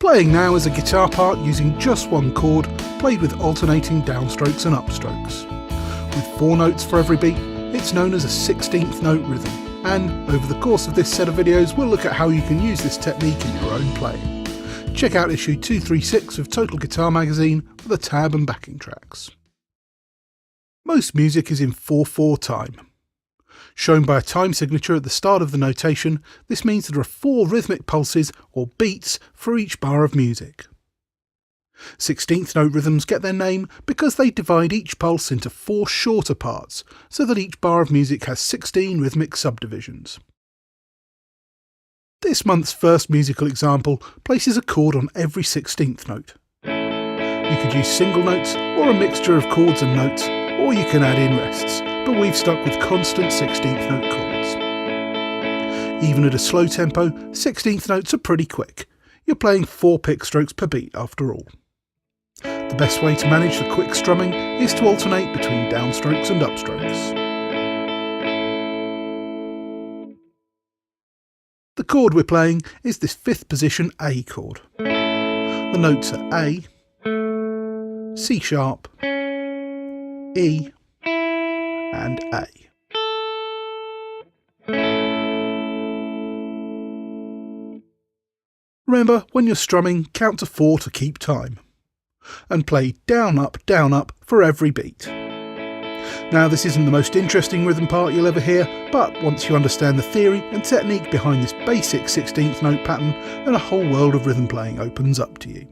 Playing now is a guitar part using just one chord, played with alternating downstrokes and upstrokes. With 4 notes for every beat, it's known as a 16th note rhythm, and over the course of this set of videos we'll look at how you can use this technique in your own playing. Check out issue 236 of Total Guitar magazine for the tab and backing tracks. Most music is in 4/4 time. Shown by a time signature at the start of the notation, this means there are 4 rhythmic pulses or beats for each bar of music. 16th note rhythms get their name because they divide each pulse into 4 shorter parts, so that each bar of music has 16 rhythmic subdivisions. This month's first musical example places a chord on every 16th note. You could use single notes or a mixture of chords and notes, or you can add in rests, but we've stuck with constant 16th note chords. Even at a slow tempo, 16th notes are pretty quick. You're playing 4 pick strokes per beat after all. The best way to manage the quick strumming is to alternate between downstrokes and upstrokes. The chord we're playing is this 5th position A chord. The notes are A, C sharp, E and A. Remember, when you're strumming, count to 4 to keep time, and play down up for every beat. Now, this isn't the most interesting rhythm part you'll ever hear, but once you understand the theory and technique behind this basic 16th note pattern, then a whole world of rhythm playing opens up to you.